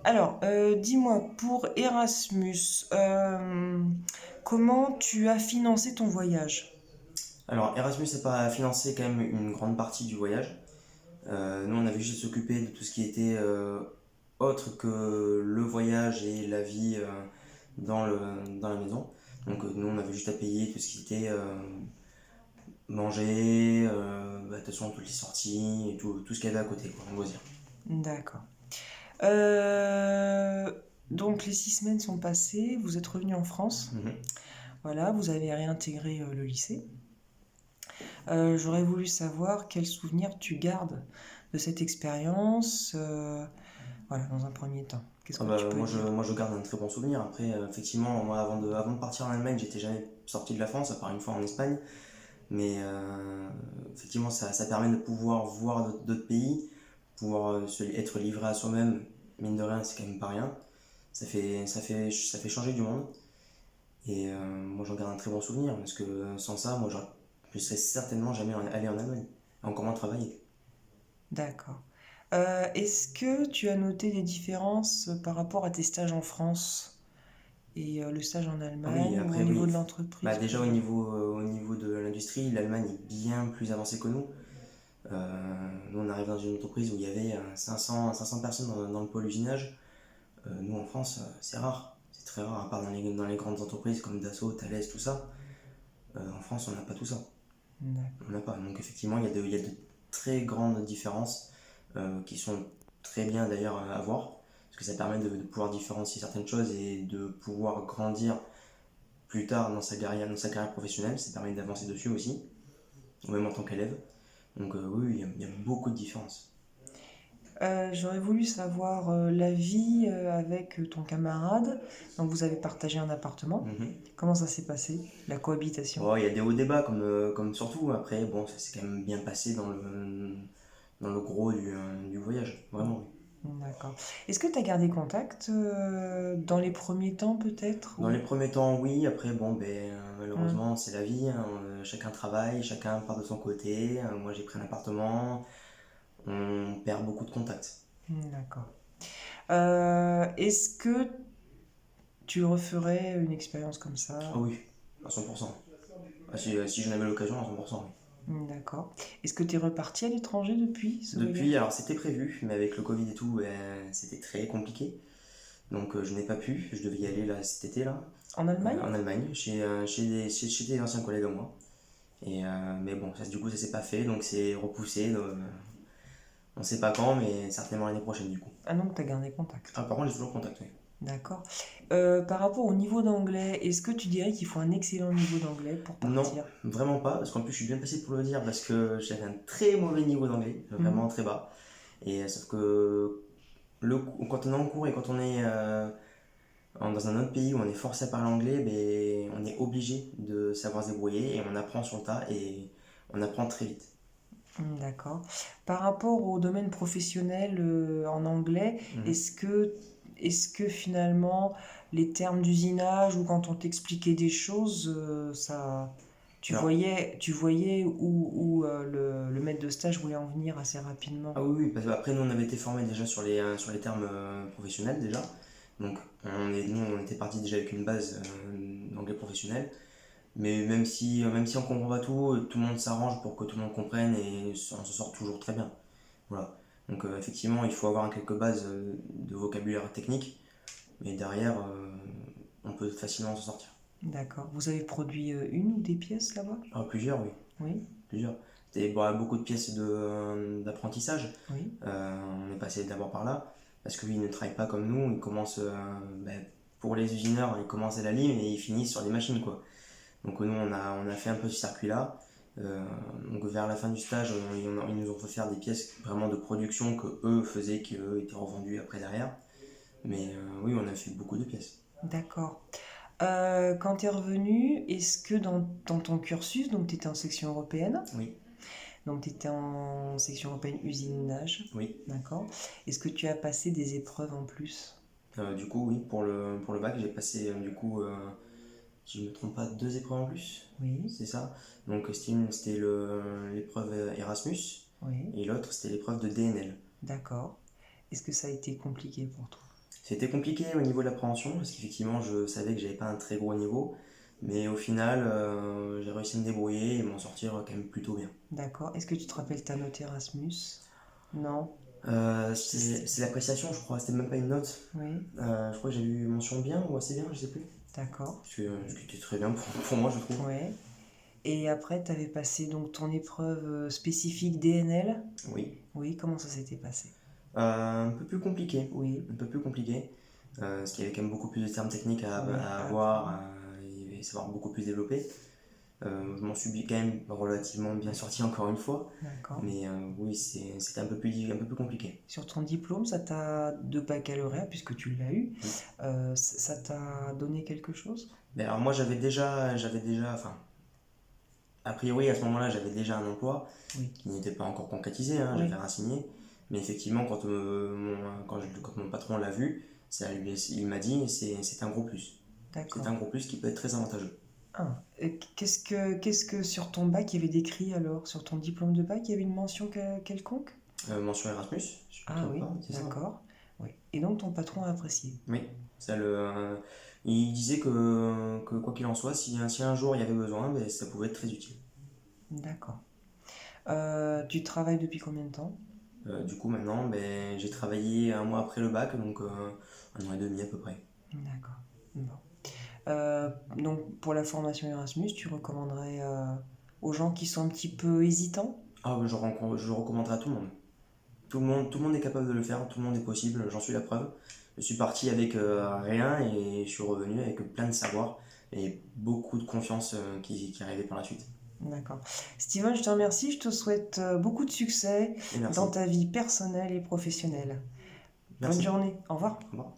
Alors, dis-moi, pour Erasmus, comment tu as financé ton voyage? Alors, Erasmus n'a pas financé quand même une grande partie du voyage. Nous, on avait juste à s'occuper de tout ce qui était autre que le voyage et la vie dans, le, dans la maison. Donc, nous, on avait juste à payer tout ce qui était manger, de toute façon, toutes les sorties et tout ce qu'il y avait à côté, quoi, en loisir. D'accord. Euh, donc, les 6 semaines sont passées, vous êtes revenu en France. Mhm. Voilà, vous avez réintégré le lycée. J'aurais voulu savoir quels souvenirs tu gardes de cette expérience, voilà, dans un premier temps. Qu'est-ce Ah que tu bah, peux dire? moi, je garde un très bon souvenir. Après, effectivement, moi, avant de partir en Allemagne, j'étais jamais sorti de la France, à part une fois en Espagne. Mais effectivement, ça permet de pouvoir voir d'autres pays, pouvoir être livré à soi-même. Mine de rien, c'est quand même pas rien. Ça fait changer du monde. Et moi, j'en garde un très bon souvenir, parce que sans ça, je serais certainement jamais allé en Allemagne, encore moins travailler. D'accord. Est-ce que tu as noté des différences par rapport à tes stages en France et le stage en Ah oui, Allemagne ou au après, niveau oui. de Bah, l'entreprise déjà, par exemple? au niveau de l'industrie, l'Allemagne est bien plus avancée que nous. Nous, on arrive dans une entreprise où il y avait 500 personnes dans le pôle usinage. Nous, en France, c'est rare. C'est très rare, à part dans les grandes entreprises comme Dassault, Thales, tout ça. En France, on n'a pas tout ça. On D'accord. n'a pas. Donc, effectivement, il y a de très grandes différences qui sont très bien d'ailleurs à voir. Parce que ça permet de pouvoir différencier certaines choses et de pouvoir grandir plus tard dans sa carrière professionnelle. Ça permet d'avancer dessus aussi, ou même en tant qu'élève. Donc, oui, il y a beaucoup de différences. J'aurais voulu savoir la vie avec ton camarade. Donc vous avez partagé un appartement. Mhm. Comment ça s'est passé, la cohabitation? Bon, il y a des hauts débats comme surtout. Après, bon, ça s'est quand même bien passé dans le gros du voyage. Vraiment, oui. D'accord. Est-ce que tu as gardé contact dans les premiers temps peut-être Dans les ou... premiers temps, oui. Après, bon, Hmm, malheureusement, c'est la vie, hein. Chacun travaille, chacun part de son côté. Moi, j'ai pris un appartement. On perd beaucoup de contacts. d'accord. Est-ce que tu referais une expérience comme Ah ça? oui, à 100%. Ah, si j'en avais l'occasion, à 100%, oui. D'accord. Est-ce que tu es reparti à l'étranger depuis ce Depuis, voyage? alors c'était prévu, mais avec le Covid et tout, c'était très compliqué. Donc je n'ai pas pu. Je devais y aller là cet été là, En Allemagne? en Allemagne, chez des anciens collègues à moi. Mais bon, ça, du coup, ça s'est pas fait, donc c'est repoussé. On sait pas quand, mais certainement l'année prochaine, du coup. Ah non, tu as gardé contact. Ah, par contre, j'ai toujours contact, oui. D'accord. Par rapport au niveau d'anglais, est-ce que tu dirais qu'il faut un excellent niveau d'anglais pour Non, partir? vraiment pas, parce qu'en plus, je suis bien placé pour le dire, parce que j'avais un très mauvais niveau d'anglais, vraiment Mhm. très bas. Et sauf que quand on est en cours et quand on est dans un autre pays où on est forcé à parler anglais, on est obligé de savoir se débrouiller et on apprend sur le tas et on apprend très vite. D'accord. Par rapport au domaine professionnel en anglais, Mhm. est-ce que finalement les termes d'usinage ou quand on t'expliquait des choses, Alors, tu voyais où le maître de stage voulait en venir assez rapidement? ah oui, oui, parce qu'après nous on avait été formés déjà sur les termes professionnels déjà. Donc nous on était parti déjà avec une base d'anglais professionnel. Mais même si on comprend pas tout, tout le monde s'arrange pour que tout le monde comprenne et on se sort toujours très bien. Voilà. Donc effectivement il faut avoir quelques bases de vocabulaire technique, mais derrière on peut facilement s'en sortir. D'accord. Vous avez produit une ou des pièces là-bas? Ah, plusieurs, oui. Oui, Plusieurs. C'était beaucoup de pièces d'apprentissage. oui. On est passé d'abord par là, parce que lui, il ne travaille pas comme nous. Il commence, pour les usineurs, il commence à la ligne et il finit sur les machines, quoi. Donc nous, on a fait un peu ce circuit-là. Euh, donc vers la fin du stage, ils nous ont fait faire des pièces vraiment de production que eux faisaient, qui eux étaient revendus après derrière. Mais oui, on a fait beaucoup de pièces. D'accord. Quand tu es revenu, est-ce que dans ton cursus, donc tu étais en section européenne, Oui, donc tu étais en section européenne usinage, oui. d'accord? Est-ce que tu as passé des épreuves en plus? Du coup, oui, pour le bac, j'ai passé si je ne me trompe pas, deux épreuves en plus. Oui, C'est ça. Donc c'était l'épreuve Erasmus oui, et l'autre c'était l'épreuve de DNL. d'accord. Est-ce que ça a été compliqué pour toi? C'était compliqué au niveau de l'appréhension parce qu'effectivement je savais que j'avais pas un très gros niveau, mais au final j'ai réussi à me débrouiller et m'en sortir quand même plutôt bien. D'accord. Est-ce que tu te rappelles ta note Erasmus? Non? C'est l'appréciation, je crois, c'était même pas une note. Oui, Je crois que j'ai eu mention bien ou assez bien, je sais plus. d'accord. Ce qui était très bien pour moi, je trouve. Ouais. Et après, tu avais passé donc ton épreuve spécifique DNL. Oui. Oui, comment ça s'était passé? Un peu plus compliqué. Oui, Un peu plus compliqué. Parce qu'il y avait quand même beaucoup plus de termes techniques oui, à avoir et savoir beaucoup plus développer. Je m'en suis quand même relativement bien sorti encore une fois. d'accord. Mais oui, c'était un peu plus compliqué. Sur ton diplôme, ça t'a de baccalauréat, puisque tu l'as eu, Oui. ça t'a donné quelque chose? Mais alors moi enfin, a priori à ce moment-là j'avais déjà un emploi Oui, qui n'était pas encore concrétisé, hein, oui, j'avais rien signé. Mais effectivement quand mon patron l'a vu, il m'a dit c'est un gros plus. C'est d'accord. un gros plus qui peut être très avantageux. Ah, et qu'est-ce que sur ton bac il y avait décrit alors? Sur ton diplôme de bac, il y avait une mention quelconque? Mention Erasmus, si je ne me Ah trompe oui, pas, c'est ça? d'accord. Oui. Et donc ton patron a apprécié. Oui, il disait que quoi qu'il en soit, si un jour il y avait besoin, ben, ça pouvait être très utile. D'accord. Tu travailles depuis combien de temps? Du coup, maintenant, ben, j'ai travaillé un mois après le bac, donc un an et demi à peu près. D'accord. Bon. Donc pour la formation Erasmus, tu recommanderais aux gens qui sont un petit peu hésitants? Ah, ben, je recommanderais à tout le monde. Tout le monde est capable de le faire, tout le monde est possible, j'en suis la preuve. Je suis parti avec rien et je suis revenu avec plein de savoir et beaucoup de confiance qui arrivait par la suite. D'accord. Steven, je te remercie. Je te souhaite beaucoup de succès Et merci. dans ta vie personnelle et professionnelle. Bonne Merci. journée. Au revoir. Au revoir.